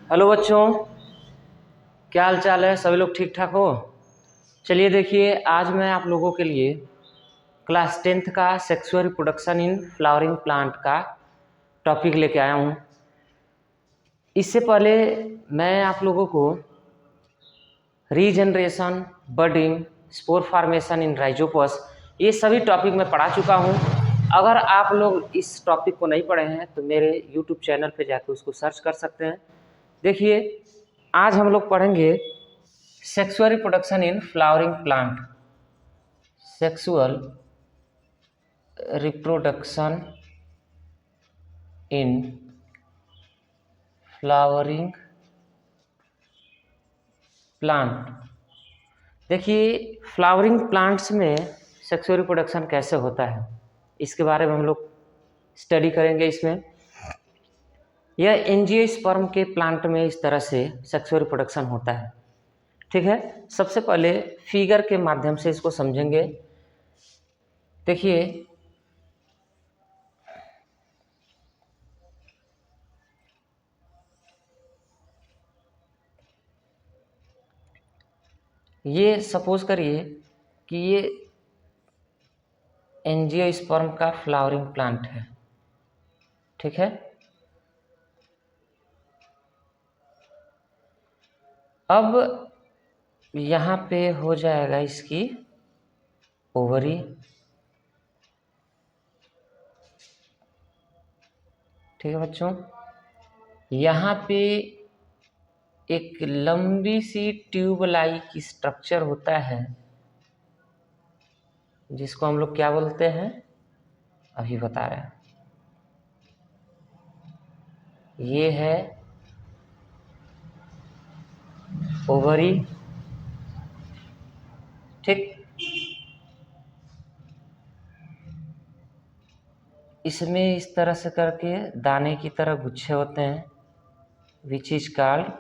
Hello बच्चों, क्या हाल चाल है? सभी लोग ठीक ठाक हो? चलिए देखिए, आज मैं आप लोगों के लिए क्लास 10th का sexual reproduction in flowering plant का टॉपिक लेके आया हूँ। इससे पहले मैं आप लोगों को रीजनरेशन, बडिंग, स्पोर फॉर्मेशन इन राइजोपस, ये सभी टॉपिक मैं पढ़ा चुका हूँ। अगर आप लोग इस टॉपिक को नहीं पढ़े हैं तो मेरे यूट्यूब चैनल पे जाकर उसको सर्च कर सकते हैं। देखिए, आज हम लोग पढ़ेंगे sexual reproduction in flowering plant. Sexual reproduction in flowering plant. देखिए, फ्लावरिंग प्लांट्स में सेक्सुअल रिप्रोडक्शन कैसे होता है, इसके बारे में हम लोग स्टडी करेंगे। इसमें यह एंजियोस्पर्म के प्लांट में इस तरह से सेक्सुअल रिप्रोडक्शन होता है। ठीक है, सबसे पहले फिगर के माध्यम से इसको समझेंगे। देखिए, ये सपोज करिए कि ये एंजियोस्पर्म का फ्लावरिंग प्लांट है। ठीक है, अब यहाँ पे हो जाएगा इसकी ओवरी। ठीक है बच्चों, यहाँ पे एक लंबी सी ट्यूब लाइक स्ट्रक्चर होता है, जिसको हम लोग क्या बोलते हैं, अभी बता रहे हैं। ये है ओवरी। ठीक, इसमें इस तरह से करके दाने की तरह गुच्छे होते हैं, विच इज कॉल्ड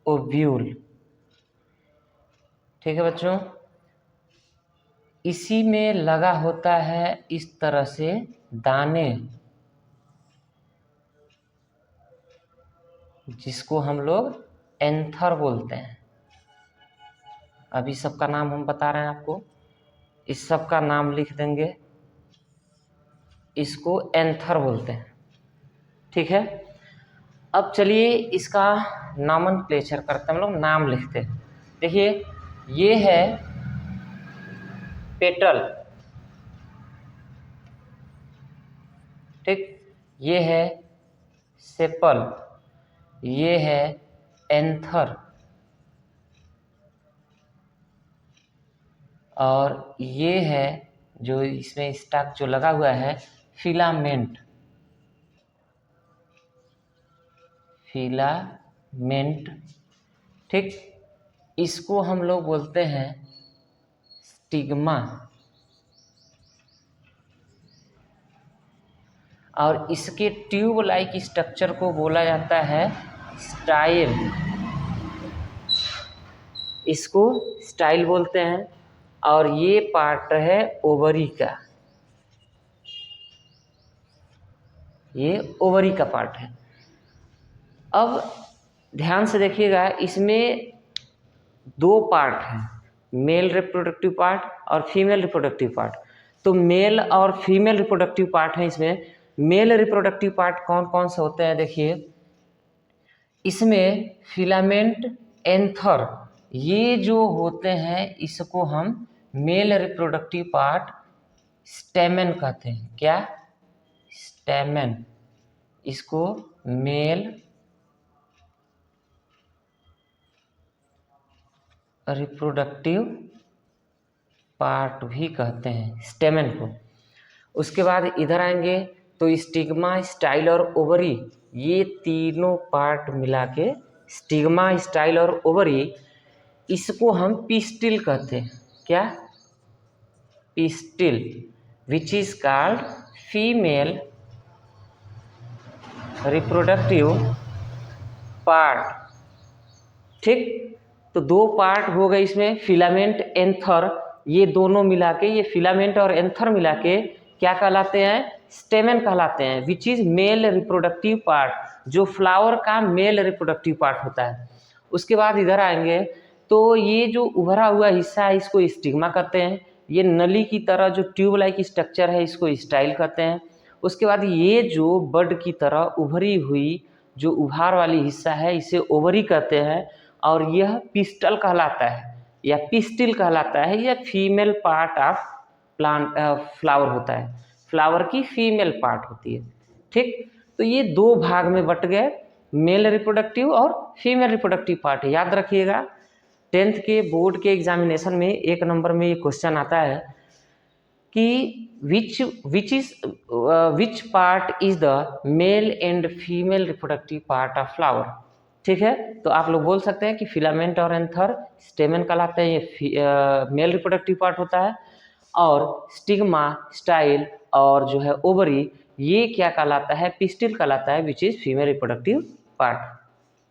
ओव्यूल। ठीक है बच्चों, इसी में लगा होता है इस तरह से दाने, जिसको हम लोग एंथर बोलते हैं। अभी सबका नाम हम बता रहे हैं आपको, इस सब का नाम लिख देंगे, इसको एंथर बोलते हैं। ठीक है, अब चलिए इसका नॉमेनक्लेचर करते हैं, हम लोग नाम लिखते हैं। देखिए, ये है पेटल। ठीक, ये है सेपल, ये है एंथर, और ये है जो इसमें स्टॉक जो लगा हुआ है, फिलामेंट। फिलामेंट, ठीक, इसको हम लोग बोलते हैं स्टिग्मा, और इसके ट्यूब लाइक स्ट्रक्चर को बोला जाता है स्टाइल। इसको स्टाइल बोलते हैं, और ये पार्ट है ओवरी का, ये ओवरी का पार्ट है। अब ध्यान से देखिएगा, इसमें दो पार्ट हैं, मेल रिप्रोडक्टिव पार्ट और फीमेल रिप्रोडक्टिव पार्ट। तो मेल और फीमेल रिप्रोडक्टिव पार्ट है इसमें। मेल रिप्रोडक्टिव पार्ट कौन कौन से होते हैं? देखिए, इसमें फिलामेंट, एंथर, ये जो होते हैं इसको हम मेल रिप्रोडक्टिव पार्ट स्टेमेन कहते हैं। क्या? स्टेमेन। इसको मेल रिप्रोडक्टिव पार्ट भी कहते हैं, स्टेमेन को। उसके बाद इधर आएंगे तो स्टिग्मा, स्टाइल और ओवरी, ये तीनों पार्ट मिला के स्टिग्मा, स्टाइल और ओवरी, इसको हम पिस्टिल कहते हैं। क्या? Pistil, which is called female reproductive part. ठीक, तो दो पार्ट हो गए इसमें, फिलामेंट, एंथर, ये दोनों मिला के, ये फिलामेंट और एंथर मिला के क्या कहलाते हैं? स्टेमेन कहलाते हैं, which is male reproductive part, जो फ्लावर का मेल रिप्रोडक्टिव पार्ट होता है। उसके बाद इधर आएंगे तो ये जो उभरा हुआ हिस्सा है इसको स्टिग्मा कहते हैं। ये नली की तरह जो ट्यूब लाइक स्ट्रक्चर है इसको स्टाइल कहते हैं। उसके बाद ये जो बड की तरह उभरी हुई जो उभार वाली हिस्सा है इसे ओवरी कहते हैं। और यह पिस्टल कहलाता है या पिस्टिल कहलाता है, यह female part of plant flower होता है, फ्लावर की फीमेल पार्ट होती है। ठीक, तो ये दो भाग में बट गए, मेल रिप्रोडक्टिव और फीमेल रिप्रोडक्टिव पार्ट। याद रखिएगा 10th के बोर्ड के एग्जामिनेशन में 1 नंबर में ये क्वेश्चन आता है कि which part is the male and female reproductive part of flower. ठीक है, तो आप लोग बोल सकते हैं कि फिलामेंट और एंथर स्टेमेन कहलाते हैं, ये मेल रिप्रोडक्टिव पार्ट होता है, और स्टिग्मा, स्टाइल और जो है ओवरी ये क्या कहलाता है? पिस्टिल कहलाता है, which is female reproductive part.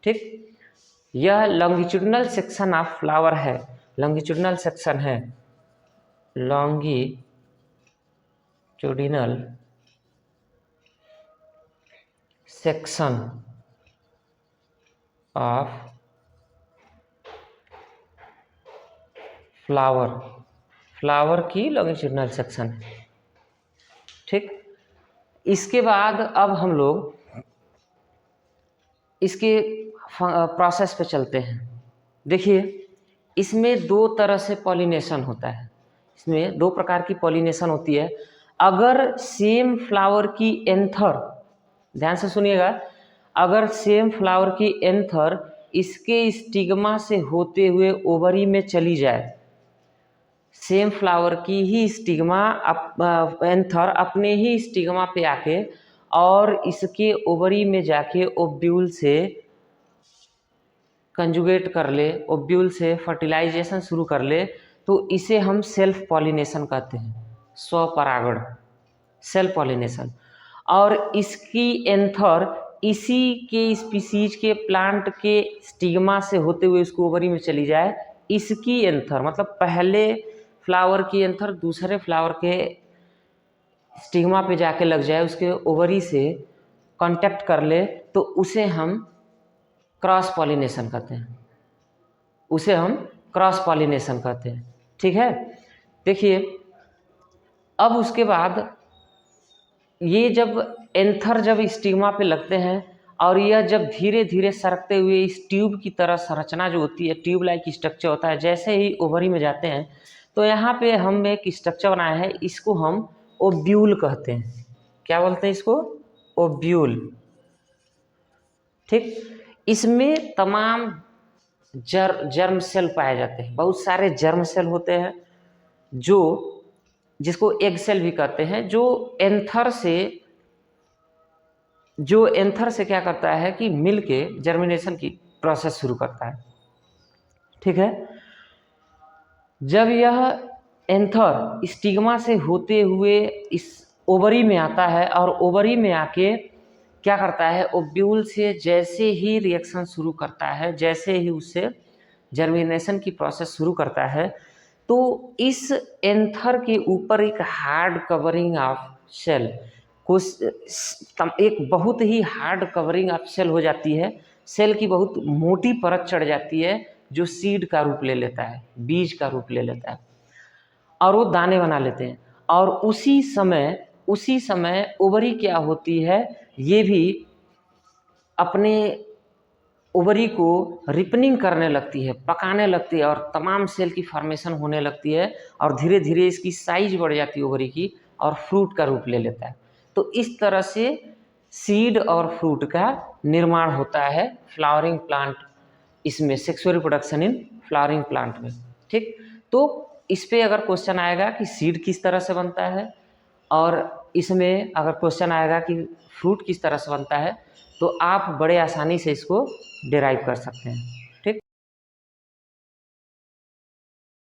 ठीक, यह लॉन्गिट्यूडिनल सेक्शन ऑफ फ्लावर है, लॉन्गिट्यूडिनल सेक्शन है, longitudinal section of flower, flower की लॉन्गिट्यूडिनल सेक्शन है। ठीक, इसके बाद अब हम लोग इसके प्रोसेस पे चलते हैं। देखिए इसमें 2 तरह से पॉलिनेशन होता है, इसमें 2 प्रकार की पॉलिनेशन होती है। अगर सेम फ्लावर की एंथर, ध्यान से सुनिएगा, अगर सेम फ्लावर की एंथर इसके स्टिग्मा से होते हुए ओवरी में चली जाए, सेम फ्लावर की ही स्टिग्मा एंथर अपने ही स्टिग्मा पे आके और इसके ओवरी में जाके ओव्यूल से कंजुगेट कर ले, ओव्यूल से फर्टिलाइजेशन शुरू कर ले, तो इसे हम सेल्फ पॉलिनेशन कहते हैं, स्वपरागण, सेल्फ पॉलिनेशन। और इसकी एंथर इसी के स्पीसीज के प्लांट के स्टिग्मा से होते हुए उसको ओवरी में चली जाए, इसकी एंथर मतलब पहले फ्लावर की एंथर दूसरे फ्लावर के स्टिग्मा पे जाके लग जाए, उसके ओवरी से कांटेक्ट कर ले, तो उसे हम क्रॉस पॉलिनेशन कहते हैं, उसे हम क्रॉस पॉलिनेशन कहते हैं। ठीक है, देखिए अब उसके बाद ये जब एंथर जब स्टिग्मा पे लगते हैं और यह जब धीरे धीरे सरकते हुए इस ट्यूब की तरह संरचना जो होती है, ट्यूब लाइक स्ट्रक्चर होता है, जैसे ही ओवरी में जाते हैं तो यहाँ पे हम एक स्ट्रक्चर बनाए हैं, इसको हम ओव्यूल कहते हैं। क्या बोलते हैं इसको? ओव्यूल। ठीक, इसमें तमाम जर्म सेल पाए जाते हैं, बहुत सारे जर्म सेल होते हैं जो जिसको एग सेल भी कहते हैं, जो एंथर से क्या करता है कि मिलके जर्मिनेशन की प्रोसेस शुरू करता है। ठीक है, जब यह एंथर स्टिग्मा से होते हुए इस ओवरी में आता है और ओवरी में आके क्या करता है, ओव्यूल से जैसे ही रिएक्शन शुरू करता है, जैसे ही उससे जर्मिनेशन की प्रोसेस शुरू करता है, तो इस एंथर के ऊपर एक हार्ड कवरिंग ऑफ सेल, कुछ एक बहुत ही हार्ड कवरिंग ऑफ सेल हो जाती है, सेल की बहुत मोटी परत चढ़ जाती है जो सीड का रूप ले लेता है, बीज का रूप ले लेता है, और वो दाने बना लेते हैं। और उसी समय ओवरी क्या होती है, ये भी अपने ओवरी को रिपनिंग करने लगती है, पकाने लगती है, और तमाम सेल की फॉर्मेशन होने लगती है, और धीरे धीरे इसकी साइज बढ़ जाती है ओवरी की, और फ्रूट का रूप ले लेता है। तो इस तरह से सीड और फ्रूट का निर्माण होता है फ्लावरिंग प्लांट, इसमें sexual reproduction in flowering plant में। ठीक, तो इस पे अगर क्वेश्चन आएगा कि सीड किस तरह से बनता है, और इसमें अगर क्वेश्चन आएगा कि फ्रूट किस तरह से बनता है, तो आप बड़े आसानी से इसको डिराइव कर सकते हैं।